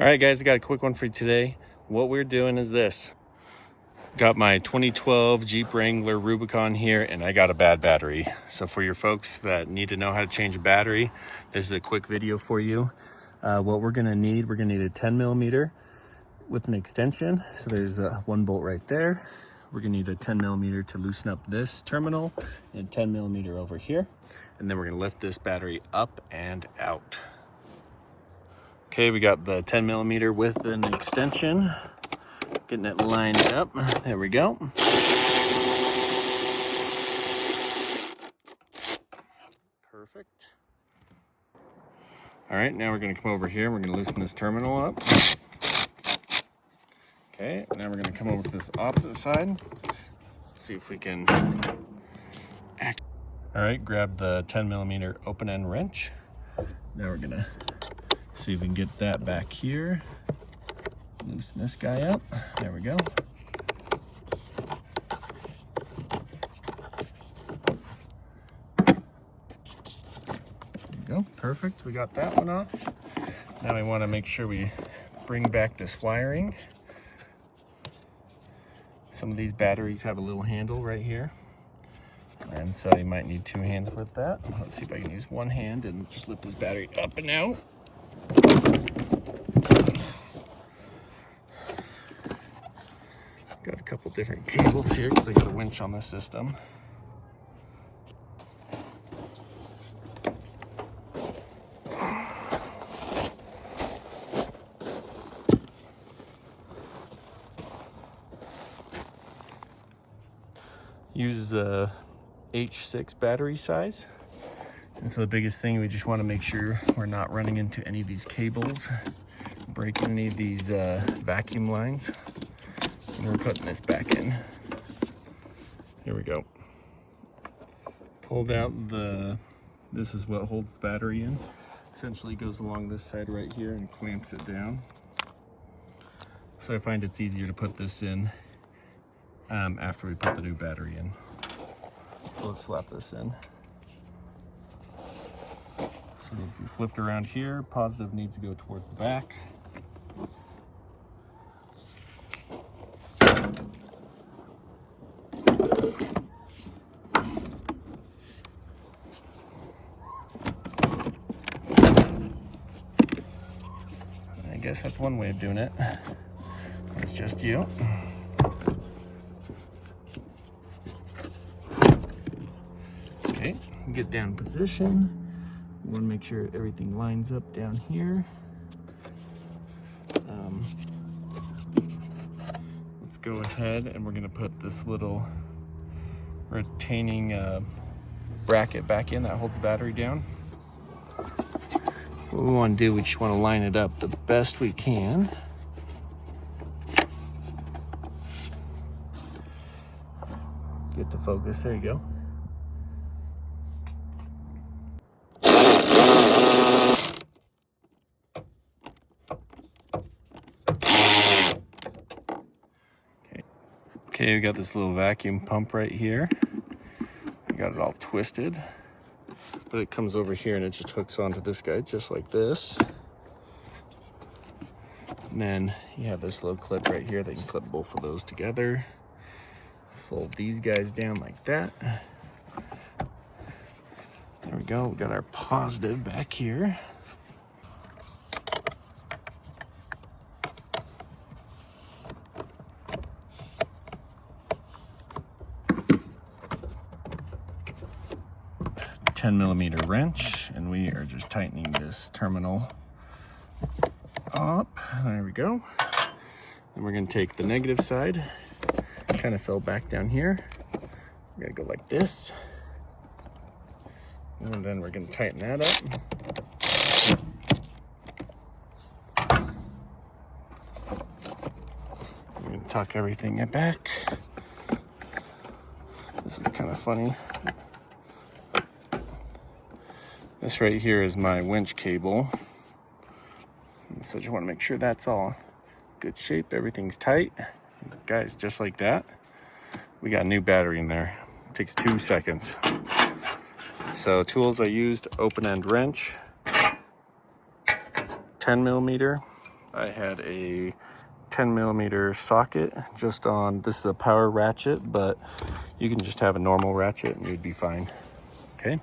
All right, guys, I got a quick one for you today. What we're doing is this. Got my 2012 Jeep Wrangler Rubicon here, and I got a bad battery. So for your folks that need to know how to change a battery, this is a quick video for you. What we're gonna need a 10 millimeter with an extension. So there's one bolt right there. We're gonna need a 10 millimeter to loosen up this terminal, and 10 millimeter over here. And then we're gonna lift this battery up and out. Okay, we got the 10 millimeter with an extension. Getting it lined up. There we go. Perfect. All right, now we're going to come over here. We're going to loosen this terminal up. Okay, now we're going to come over to this opposite side. Let's see if we can. All right, grab the 10 millimeter open end wrench. Now we're going to see if we can get that back here. Loosen this guy up. There we go. There we go. Perfect. We got that one off. Now we want to make sure we bring back this wiring. Some of these batteries have a little handle right here, and so you might need two hands with that. Let's see if I can use one hand and just lift this battery up and out. Got a couple different cables here because I got a winch on the system. Use the H6 battery size. And so the biggest thing, we just want to make sure we're not running into any of these cables, breaking any of these vacuum lines. And we're putting this back in. Here we go. Pulled out this is what holds the battery in. Essentially goes along this side right here and clamps it down. So I find it's easier to put this in after we put the new battery in. So let's slap this in. So it needs to be flipped around here. Positive needs to go towards the back. I guess that's one way of doing it. It's just you. Okay, get down in position. You want to make sure everything lines up down here. Let's go ahead and we're going to put this little retaining bracket back in that holds the battery down. What we want to do, we just want to line it up the best we can. Get to focus, there you go. Okay, we got this little vacuum pump right here. We got it all twisted. But it comes over here and it just hooks onto this guy just like this. And then you have this little clip right here that you can clip both of those together. Fold these guys down like that. There we go, we got our positive back here. A 10 millimeter wrench, and we are just tightening this terminal up. There we go. And we're going to take the negative side, kind of fell back down here. We're going to go like this, and then we're going to tighten that up. We're going to tuck everything back. This is kind of funny. This right here is my winch cable. So just want to make sure that's all good shape, everything's tight. Guys, just like that, we got a new battery in there. It takes 2 seconds. So tools I used, open end wrench, 10 millimeter, I had a 10mm socket just on, this is a power ratchet, but you can just have a normal ratchet and you'd be fine. Okay.